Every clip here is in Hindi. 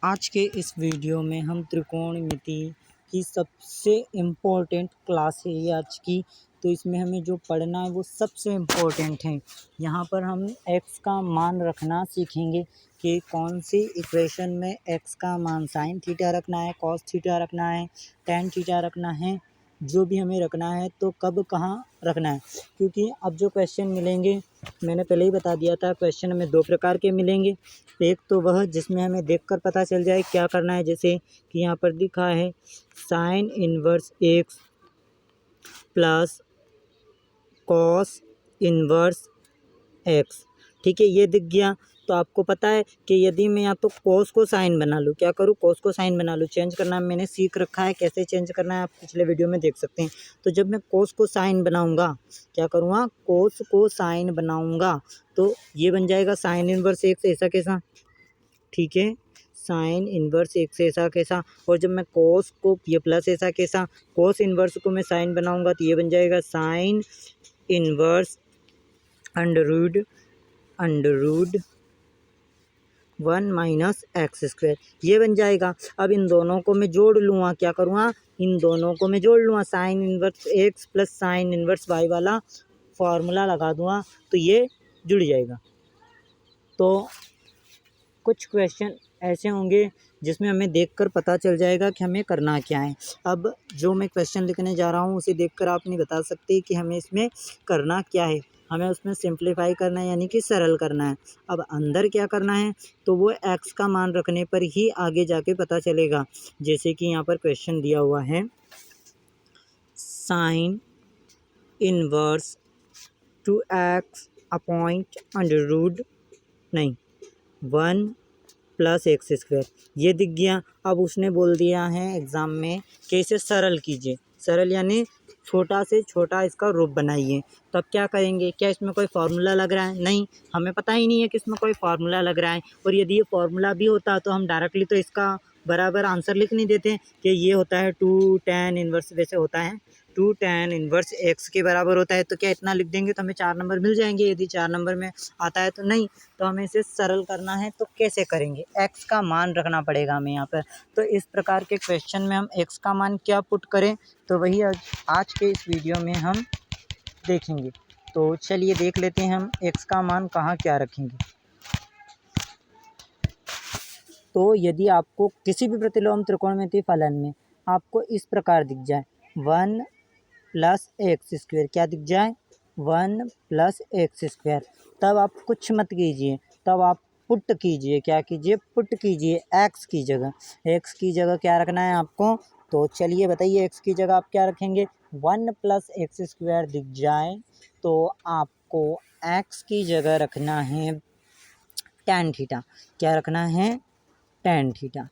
आज के इस वीडियो में हम त्रिकोणमिति की सबसे इम्पोर्टेंट क्लास है ये आज की। तो इसमें हमें जो पढ़ना है वो सबसे इम्पोर्टेंट है। यहाँ पर हम x का मान रखना सीखेंगे कि कौन सी इक्वेशन में x का मान साइन थीटा रखना है, कॉस थीटा रखना है, टैन थीटा रखना है, जो भी हमें रखना है तो कब कहाँ रखना है। क्योंकि अब जो क्वेश्चन मिलेंगे मैंने पहले ही बता दिया था, क्वेश्चन हमें दो प्रकार के मिलेंगे। एक तो वह जिसमें हमें देखकर पता चल जाए क्या करना है, जैसे कि यहाँ पर दिखा है sign inverse x plus cos inverse x. ठीक है, ये दिख गया। तो आपको पता है कि यदि मैं या तो कोस को साइन बना लूँ, क्या करूँ, कोस को साइन बना लूँ, चेंज करना मैंने सीख रखा है, कैसे चेंज करना है आप पिछले वीडियो में देख सकते हैं। तो जब मैं कोस को साइन बनाऊँगा, क्या करूँगा, कोस को साइन बनाऊँगा तो ये बन जाएगा साइन इन्वर्स एक्स ऐसा कैसा। ठीक है, साइन इन्वर्स एक्स ऐसा कैसा। और जब मैं कोस को ये प्लस ऐसा कैसा, कोस इन्वर्स को मैं साइन बनाऊँगा तो ये बन जाएगा sign inverse under root 1 minus x square, ये बन जाएगा। अब इन दोनों को मैं जोड़ लूँगा, क्या करूँगा, इन दोनों को मैं जोड़ लूँगा, sine inverse x plus sine inverse y वाला फॉर्मूला लगा दूँगा तो ये जुड़ जाएगा। तो कुछ क्वेश्चन ऐसे होंगे जिसमें हमें देखकर पता चल जाएगा कि हमें करना क्या है। अब जो मैं क्वेश्चन लिखने जा रहा हूँ उसे देखकर आप नहीं बता सकते कि हमें इसमें करना क्या है। हमें उसमें सिंप्लीफाई करना है, यानी कि सरल करना है। अब अंदर क्या करना है तो वो x का मान रखने पर ही आगे जाके पता चलेगा। जैसे कि यहाँ पर क्वेश्चन दिया हुआ है sine inverse 2x upon under root 1 plus x square, ये दिख गया। अब उसने बोल दिया है एग्ज़ाम में कि इसे सरल कीजिए, सरल यानी छोटा से छोटा इसका रूप बनाइए। तो अब क्या करेंगे, क्या इसमें कोई फार्मूला लग रहा है, नहीं, हमें पता ही नहीं है कि इसमें कोई फार्मूला लग रहा है। और यदि ये फार्मूला भी होता तो हम डायरेक्टली तो इसका बराबर आंसर लिख नहीं देते कि ये होता है 2 tan इन्वर्स, वैसे होता है 2 tan इन्वर्स एक्स के बराबर होता है। तो क्या इतना लिख देंगे तो हमें 4 नंबर मिल जाएंगे, यदि 4 नंबर में आता है तो नहीं। तो हमें इसे सरल करना है तो कैसे करेंगे, x का मान रखना पड़ेगा हमें यहाँ पर। तो इस प्रकार के क्वेश्चन में हम x का मान क्या पुट करें, तो वही आज के इस वीडियो में हम देखेंगे। तो चलिए देख लेते हैं हम x का मान कहाँ क्या रखेंगे। तो यदि आपको किसी भी प्रतिलोम त्रिकोणमितीय फलन में आपको इस प्रकार दिख जाए 1 प्लस एक्स स्क्वायर, क्या दिख जाए 1 प्लस एक्स स्क्वायर, तब आप कुछ मत कीजिए, तब आप पुट कीजिए, क्या कीजिए, पुट कीजिए एक्स की जगह क्या रखना है आपको। तो चलिए बताइए एक्स की जगह आप क्या रखेंगे। 1 प्लस एक्स स्क्वायर दिख जाए तो आपको एक्स की जगह रखना है टैन थीटा, क्या रखना है, टैन थीटा।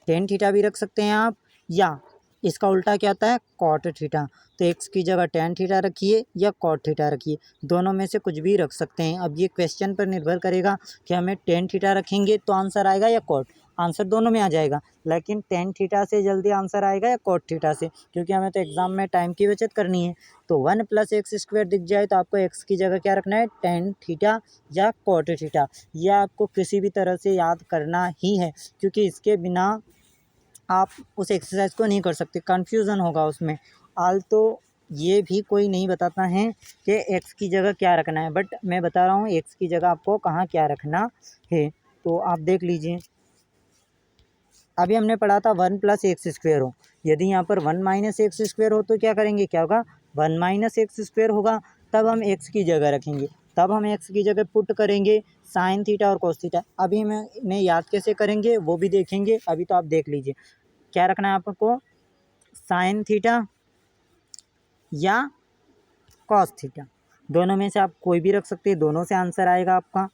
टैन थीटा भी रख सकते हैं आप, या इसका उल्टा क्या आता है, कॉट थीटा। तो एक्स की जगह टैन थीटा रखिए या कॉट थीटा रखिए, दोनों में से कुछ भी रख सकते हैं। अब ये क्वेश्चन पर निर्भर करेगा कि हमें टैन थीटा रखेंगे तो आंसर आएगा या कॉट, आंसर दोनों में आ जाएगा, लेकिन टैन थीटा से जल्दी आंसर आएगा या कॉट थीटा से, क्योंकि हमें तो एग्जाम में टाइम की बचत करनी है। तो 1 प्लस एक्स स्क्वायर दिख जाए तो आपको एक्स की जगह क्या रखना है, टैन थीटा या कॉट थीटा। यह आपको किसी भी तरह से याद करना ही है, क्योंकि इसके बिना आप उस एक्सरसाइज को नहीं कर सकते, कन्फ्यूज़न होगा उसमें। तो ये भी कोई नहीं बताता है कि एक्स की जगह क्या रखना है, बट मैं बता रहा हूँ एक्स की जगह आपको कहाँ क्या रखना है। तो आप देख लीजिए, अभी हमने पढ़ा था 1 प्लस एक्स स्क्वायर हो, यदि यहाँ पर 1 माइनस एक्स स्क्वायर हो तो क्या करेंगे, क्या होगा, 1 माइनस एक्स स्क्वायर होगा। तब हम एक्स की जगह रखेंगे, तब हम एक्स की जगह पुट करेंगे साइन थीटा और कोस थीटा। अभी मैं याद कैसे करेंगे वो भी देखेंगे, अभी तो आप देख लीजिए क्या रखना है आपको, साइन थीटा या कॉस थीटा, दोनों में से आप कोई भी रख सकते हैं, दोनों से आंसर आएगा आपका।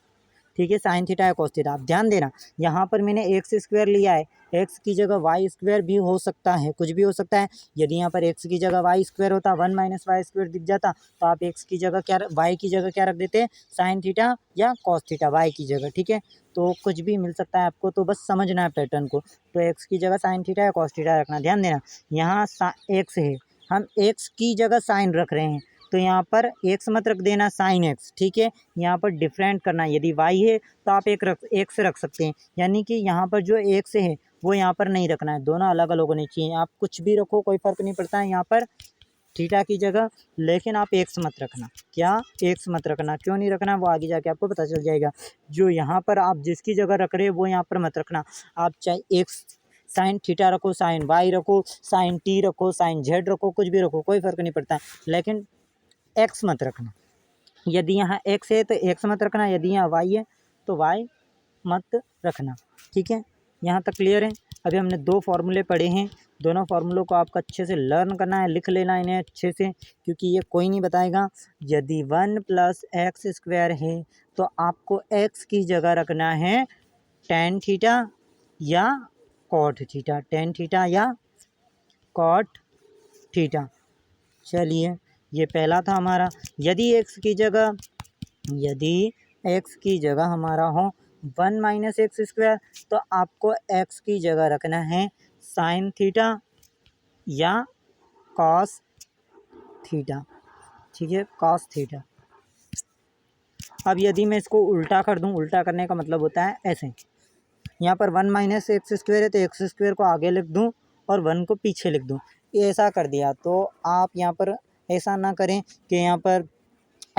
ठीक है, साइन थीटा या कॉस थीटा। आप ध्यान देना, यहाँ पर मैंने एक्स स्क्वायर लिया है, एक्स की जगह वाई स्क्वायर भी हो सकता है, कुछ भी हो सकता है। यदि यहाँ पर एक्स की जगह वाई स्क्वायर होता, 1 माइनस वाई स्क्वायर दिख जाता, तो आप एक्स की जगह क्या, वाई की जगह क्या रख देते, साइन थीटा या कॉस थीटा, वाई की जगह। ठीक है, तो कुछ भी मिल सकता है आपको, तो बस समझना है पैटर्न को। तो एक्स की जगह साइन थीटा या कॉस थीटा रखना, ध्यान देना। यहाँ एक्स है, हम एक्स की जगह साइन रख रहे हैं, तो यहाँ पर एक्स मत रख देना, साइन एक्स, ठीक है। यहाँ पर डिफरेंट करना है, यदि वाई है तो आप एक्स रख सकते हैं, यानी कि यहाँ पर जो एक्स है वो यहाँ पर नहीं रखना है, दोनों अलग अलग होने चाहिए। आप कुछ भी रखो कोई फ़र्क नहीं पड़ता है यहाँ पर थीटा की जगह, लेकिन आप एक्स मत रखना। क्या एक्स मत रखना, क्यों नहीं रखना वो आगे जाके आपको पता चल जाएगा। जो यहाँ पर आप जिसकी जगह रख रहे हो वो यहाँ पर मत रखना। आप चाहे एक्स साइन थीटा रखो, साइन वाई रखो, साइन टी रखो, साइन जेड रखो, कुछ भी रखो, कोई फ़र्क नहीं पड़ता, लेकिन एक्स मत रखना। यदि यहाँ एक्स है तो एक्स मत रखना, यदि यहाँ वाई है तो वाई मत रखना, ठीक है। यहाँ तक क्लियर है। अभी हमने दो फार्मूले पढ़े हैं, दोनों फार्मूलों को आपको अच्छे से लर्न करना है, लिख लेना इन्हें अच्छे से, क्योंकि ये कोई नहीं बताएगा। यदि 1+x² है तो आपको x की जगह रखना है tan थीटा या cot थीटा, tan थीटा या cot थीटा। चलिए, ये पहला था हमारा। यदि x की जगह हमारा हो 1-x² तो आपको x की जगह रखना है साइन थीटा या कॉस थीटा, ठीक है, कॉस थीटा। अब यदि मैं इसको उल्टा कर दूं, उल्टा करने का मतलब होता है ऐसे, यहाँ पर 1-x² है तो x² को आगे लिख दूं और 1 को पीछे लिख दूं, ये ऐसा कर दिया। तो आप यहाँ पर ऐसा ना करें कि यहाँ पर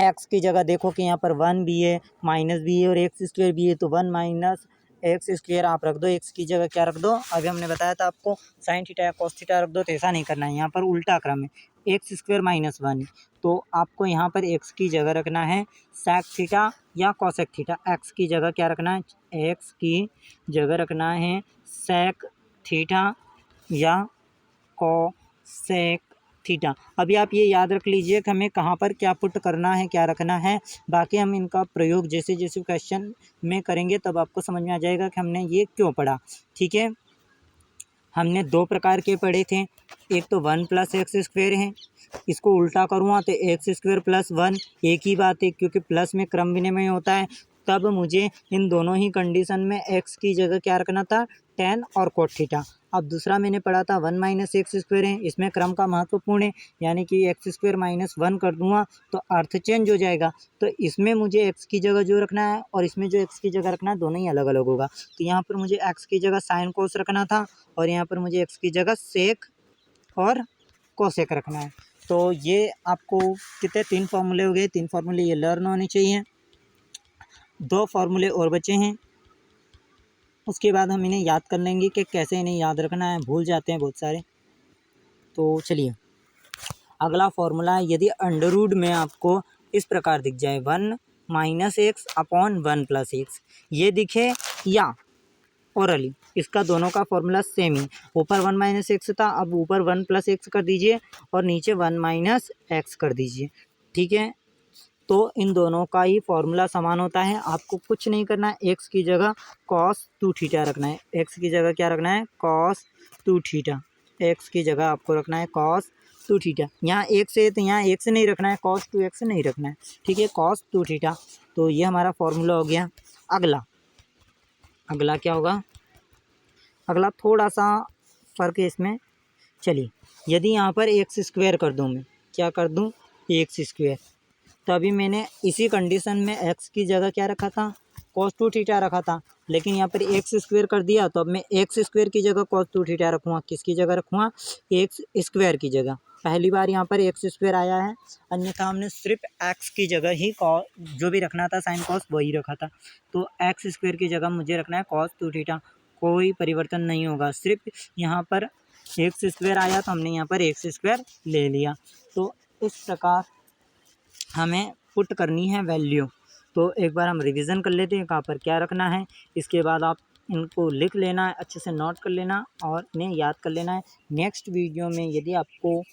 x की जगह देखो कि यहाँ पर 1 भी है, माइनस भी है और x² भी है, तो 1-x² आप रख दो, x की जगह क्या रख दो, अभी हमने बताया था आपको साइन थीटा या कॉस थीटा रख दो। तो ऐसा नहीं करना है, यहाँ पर उल्टा क्रम है, x² - 1 तो आपको यहाँ पर x की जगह रखना है सेक थीटा या कॉसेक थीटा। x की जगह क्या रखना है, x की जगह रखना है सेक थीटा या कॉसेक थीटा। अभी आप ये याद रख लीजिए कि हमें कहाँ पर क्या पुट करना है, क्या रखना है। बाकी हम इनका प्रयोग जैसे जैसे क्वेश्चन में करेंगे तब आपको समझ में आ जाएगा कि हमने ये क्यों पढ़ा, ठीक है। हमने दो प्रकार के पढ़े थे, एक तो 1+x² है, इसको उल्टा करूँगा तो x² + 1 एक ही बात है, क्योंकि प्लस में क्रम विनिमय होता है। तब मुझे इन दोनों ही कंडीशन में x की जगह क्या रखना था, tan और cot थीटा। अब दूसरा मैंने पढ़ा था 1-x² है, इसमें क्रम का महत्वपूर्ण है, यानी कि x² - 1 कर दूंगा तो अर्थ चेंज हो जाएगा। तो इसमें मुझे x की जगह जो रखना है और इसमें जो x की जगह रखना है दोनों ही अलग अलग होगा। तो यहाँ पर मुझे x की जगह साइन कोस रखना था और यहाँ पर मुझे x की जगह सेक और कोसेक रखना है। तो ये आपको कितने 3 फार्मूले हो गए, 3 फार्मूले ये लर्न होने चाहिए। 2 फार्मूले और बचे हैं, उसके बाद हम इन्हें याद कर लेंगे कि कैसे इन्हें याद रखना है, भूल जाते हैं बहुत सारे। तो चलिए, अगला फार्मूला है, यदि अंडर रूट में आपको इस प्रकार दिख जाए 1-x/1+x ये दिखे, या ओरली, इसका दोनों का फॉर्मूला सेम ही, ऊपर 1-x था, अब ऊपर 1+x कर दीजिए और नीचे 1-x कर दीजिए, ठीक है। तो इन दोनों का ही फॉर्मूला समान होता है, आपको कुछ नहीं करना है, x की जगह cos 2 थीटा रखना है, x की जगह क्या रखना है, cos 2 थीटा, x की जगह आपको रखना है cos 2 थीटा। यहाँ x है तो यहाँ x नहीं रखना है, cos 2x नहीं रखना है, ठीक है, cos 2 थीटा। तो ये हमारा फॉर्मूला हो गया। अगला क्या होगा, अगला थोड़ा सा फ़र्क है इसमें। चलिए, यदि यहाँ पर x² कर दूँ, मैं क्या कर दूँ, x², तो अभी मैंने इसी कंडीशन में x की जगह क्या रखा था, cos 2 थीटा रखा था, लेकिन यहाँ पर x² कर दिया तो अब मैं x² की जगह cos 2 थीटा रखूँगा, किसकी जगह रखूँगा, x² की जगह। पहली बार यहाँ पर x² आया है, अन्यथा हमने सिर्फ x की जगह ही जो भी रखना था साइन कॉस वही रखा था। तो x² की जगह मुझे रखना है cos 2 थीटा, कोई परिवर्तन नहीं होगा, सिर्फ यहाँ पर x² आया तो हमने यहाँ पर x² ले लिया। तो इस प्रकार हमें पुट करनी है वैल्यू। तो एक बार हम रिवीजन कर लेते हैं कहाँ पर क्या रखना है, इसके बाद आप इनको लिख लेना है, अच्छे से नोट कर लेना और इन्हें याद कर लेना है। नेक्स्ट वीडियो में यदि आपको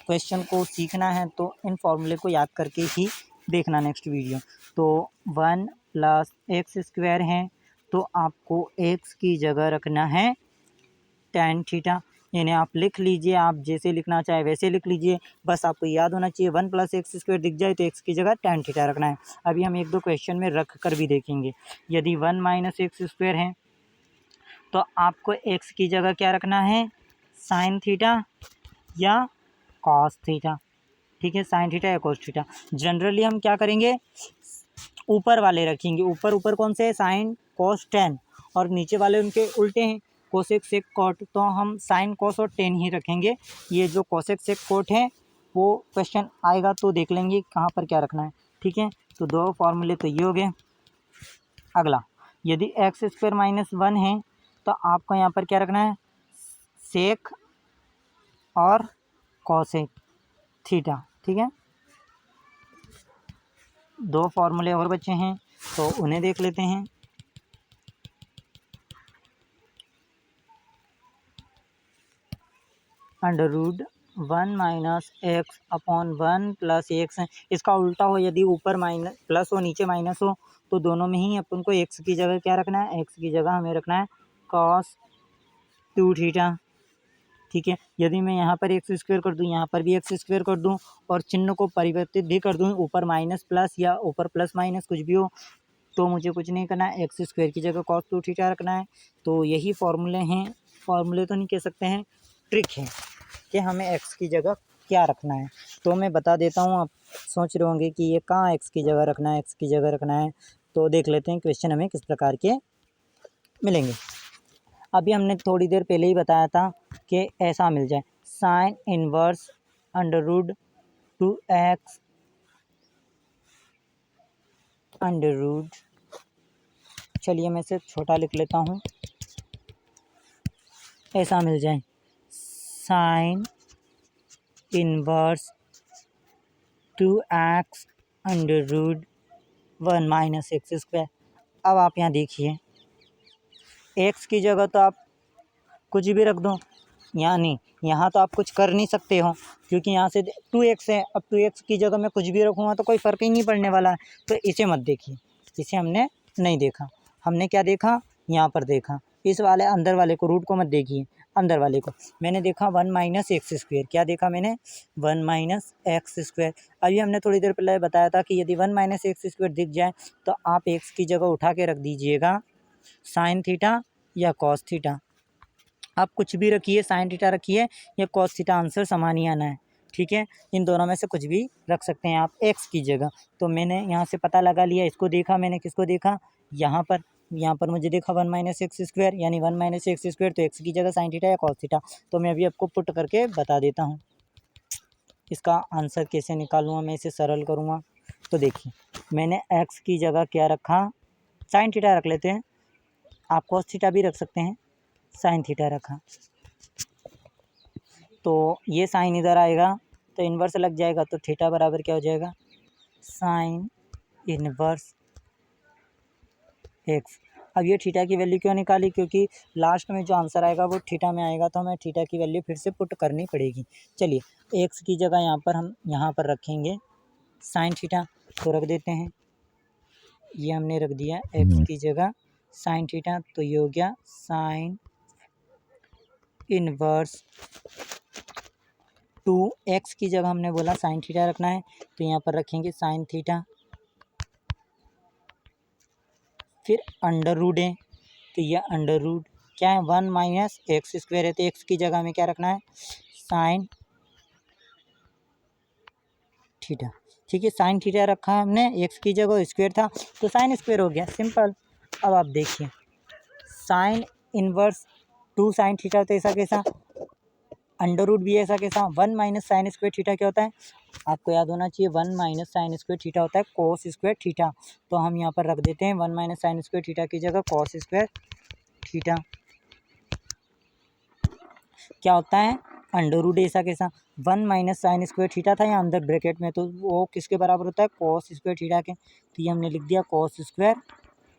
क्वेश्चन को सीखना है तो इन फॉर्मूले को याद करके ही देखना नेक्स्ट वीडियो। तो 1+x² है तो आपको x की जगह रखना है tan थीटा, इन्हें आप लिख लीजिए, आप जैसे लिखना चाहे वैसे लिख लीजिए, बस आपको याद होना चाहिए 1+x² दिख जाए तो x की जगह tan थीटा रखना है। अभी हम एक दो क्वेश्चन में रख कर भी देखेंगे। यदि 1-x² है तो आपको x की जगह क्या रखना है, साइन थीटा या कॉस थीटा, ठीक है, साइन थीटा या कोस थीटा। जनरली हम क्या करेंगे, ऊपर वाले रखेंगे, ऊपर ऊपर कौन से है, साइन कोस टेन, और नीचे वाले उनके उल्टे हैं, कोसेक सेक कॉट, तो हम साइन कोस और टेन ही रखेंगे। ये जो कोसेक सेक कॉट है वो क्वेश्चन आएगा तो देख लेंगे कहाँ पर क्या रखना है। ठीक है, तो दो फॉर्मूले तो ये हो गए। अगला, यदि एक्स स्क्वायर माइनस वन है तो आपको यहाँ पर क्या रखना है, सेक और कोसेक थीटा। ठीक है, दो फॉर्मूले और बचे हैं तो उन्हें देख लेते हैं। Under root one minus x upon one plus x है, इसका उल्टा हो, यदि ऊपर माइनस प्लस हो नीचे माइनस हो तो दोनों में ही अपन को एक्स की जगह क्या रखना है, एक्स की जगह हमें रखना है कॉस टू थीटा। ठीक है, यदि मैं यहाँ पर एक्स स्क्वायर कर दूँ, यहाँ पर भी एक्स स्क्वायर कर दूँ और चिन्ह को परिवर्तित भी कर दूँ, ऊपर माइनस प्लस या ऊपर प्लस माइनस कुछ भी हो, तो मुझे कुछ नहीं करना है, एक्स स्क्वायर की जगह कॉस टू थीटा रखना है। तो यही फॉर्मूले हैं, फॉर्मूले तो नहीं कह सकते हैं, ट्रिक है कि हमें एक्स की जगह क्या रखना है। तो मैं बता देता हूँ, आप सोच रहे होंगे कि ये कहाँ एक्स की जगह रखना है, एक्स की जगह रखना है। तो देख लेते हैं क्वेश्चन हमें किस प्रकार के मिलेंगे। अभी हमने थोड़ी देर पहले ही बताया था कि ऐसा मिल जाए, sine inverse under root two x under root, चलिए मैं इसे छोटा लिख लेता हूँ, ऐसा मिल जाए sine inverse two x under root one minus x square. अब आप यहाँ देखिए, एक्स की जगह तो आप कुछ भी रख दो, यानी यहाँ तो आप कुछ कर नहीं सकते हो क्योंकि यहाँ से टू एक्स है। अब टू एक्स की जगह मैं कुछ भी रखूँगा तो कोई फ़र्क ही नहीं पड़ने वाला है, तो इसे मत देखिए, इसे हमने नहीं देखा। हमने क्या देखा, यहाँ पर देखा, इस वाले अंदर वाले को, रूट को मत देखिए, अंदर वाले को मैंने देखा वन माइनस एक्स स्क्वायर। क्या देखा मैंने, वन माइनस एक्स स्क्वायर। अभी हमने थोड़ी देर पहले बताया था कि यदि वन माइनस एक्स स्क्वायर दिख जाए तो आप एक्स की जगह उठा के रख दीजिएगा साइन थीटा या कॉस थीटा। आप कुछ भी रखिए, साइन थीटा रखिए या कॉस थीटा, आंसर समान ही आना है। ठीक है, इन दोनों में से कुछ भी रख सकते हैं आप एक्स की जगह। तो मैंने यहाँ से पता लगा लिया, इसको देखा मैंने, किसको देखा, यहाँ पर मुझे देखा वन माइनस एक्स स्क्वायर, यानी वन माइनस एक्स स्क्वायर, तो एक्स की जगह साइन थीटा या कॉस थीटा। तो मैं अभी आपको पुट करके बता देता हूँ इसका आंसर कैसे निकालूँगा, मैं इसे सरल करूँगा। तो देखिए, मैंने एक्स की जगह क्या रखा, साइन थीटा रख लेते हैं, आप कॉस थीटा भी रख सकते हैं, साइन थीटा रखा। तो ये साइन इधर आएगा तो इन्वर्स लग जाएगा, तो थीटा बराबर क्या हो जाएगा, साइन इन्वर्स एक्स। अब ये थीटा की वैल्यू क्यों निकाली, क्योंकि लास्ट में जो आंसर आएगा वो थीटा में आएगा, तो हमें थीटा की वैल्यू फिर से पुट करनी पड़ेगी। चलिए, एक्स की जगह यहाँ पर हम यहाँ पर रखेंगे साइन थीटा, तो रख देते हैं, ये हमने रख दिया एक्स की जगह साइन थीटा, तो ये हो गया साइन इनवर्स टू एक्स की जगह हमने बोला साइन थीटा रखना है, तो यहाँ पर रखेंगे साइन थीटा, फिर अंडर रूट है, तो यह अंडर रूट क्या है, वन माइनस एक्स स्क्वायर है, तो एक्स की जगह में क्या रखना है, साइन थीटा। ठीक है, साइन थीटा रखा है हमने, एक्स की जगह स्क्वायर था तो साइन स्क्वायर हो गया, सिंपल। अब आप देखिए, sign inverse to sine theta, तो ऐसा कैसा, अंडर रूट भी ऐसा कैसा, one minus sine square theta क्या होता है, आपको याद होना चाहिए, one minus sine square theta होता है कोस स्क्वायर थीटा। तो हम यहाँ पर रख देते हैं one minus sine square theta की जगह कॉस स्क्वायर थीटा। क्या होता है, अंडर रूट ऐसा कैसा, one minus sine square theta था यहाँ अंदर ब्रैकेट में, तो वो किसके बराबर होता है, कॉस स्क्वायर थीटा के। तो ये हमने लिख दिया कॉस स्क्वायर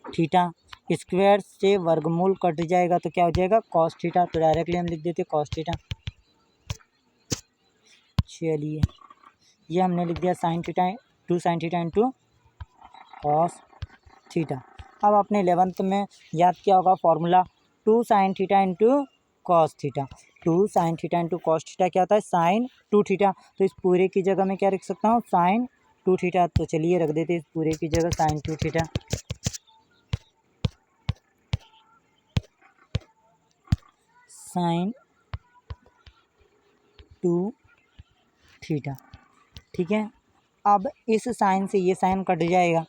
थीटा, स्क्वायर से वर्गमूल कट जाएगा तो क्या हो जाएगा, कॉस थीटा, तो डायरेक्टली हम लिख देते कॉस थीटा। चलिए, ये हमने लिख दिया sine theta, two sine theta into cos theta. अब आपने 11th में याद किया होगा formula, two sine theta into cos theta, two sine theta into cos theta क्या होता है, साइन टू थीटा। तो इस पूरे की जगह मैं क्या रख सकता हूँ, साइन टू थीटा। तो चलिए रख देते इस पूरे की जगह sign to theta, sign to theta. ठीक है। अब इस साइन से ये साइन कट जाएगा,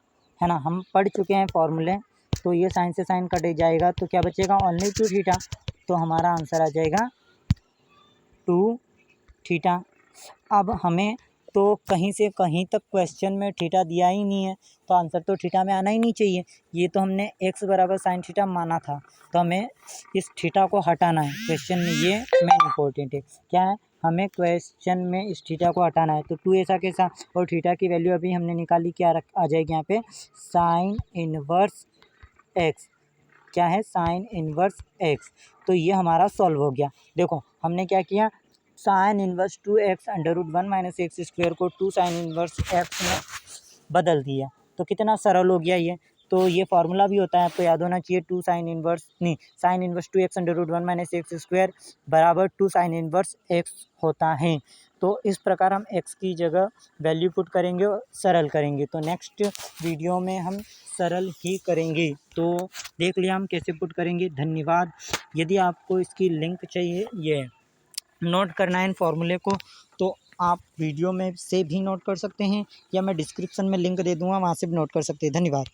है ना, हम पढ़ चुके हैं फॉर्मूले। तो ये साइन से साइन कट जाएगा तो क्या बचेगा, ओनली 2 थीटा। तो हमारा आंसर आ जाएगा 2 थीटा। अब हमें तो कहीं से कहीं तक क्वेश्चन में थीटा दिया ही नहीं है, तो आंसर तो थीटा में आना ही नहीं चाहिए। ये तो हमने x बराबर साइन थीटा माना था, तो हमें इस थीटा को हटाना है क्वेश्चन में। ये मेन इंपॉर्टेंट है, क्या है, हमें क्वेश्चन में इस थीटा को हटाना है। तो 2 ऐसा कैसा, और थीटा की वैल्यू अभी हमने निकाली, क्या आ जाएगी यहाँ पे, साइन इनवर्स x। क्या है, साइन इनवर्स x। तो ये हमारा सॉल्व हो गया। देखो हमने क्या किया, sign inverse 2x √1 - x square को 2 साइन इनवर्स x में बदल दिया। तो कितना सरल हो गया ये। तो ये फार्मूला भी होता है, आपको याद होना चाहिए, 2 साइन इनवर्स नहीं, sign inverse 2x √1 - x square बराबर 2 साइन इनवर्स x होता है। तो इस प्रकार हम x की जगह वैल्यू पुट करेंगे और सरल करेंगे। तो नेक्स्ट वीडियो में हम सरल ही करेंगे। तो देख लिया हम कैसे पुट करेंगे। धन्यवाद। यदि आपको इसकी लिंक चाहिए, ये नोट करना है इन फॉर्मूले को, तो आप वीडियो में से भी नोट कर सकते हैं, या मैं डिस्क्रिप्शन में लिंक दे दूँगा, वहाँ से भी नोट कर सकते हैं। धन्यवाद।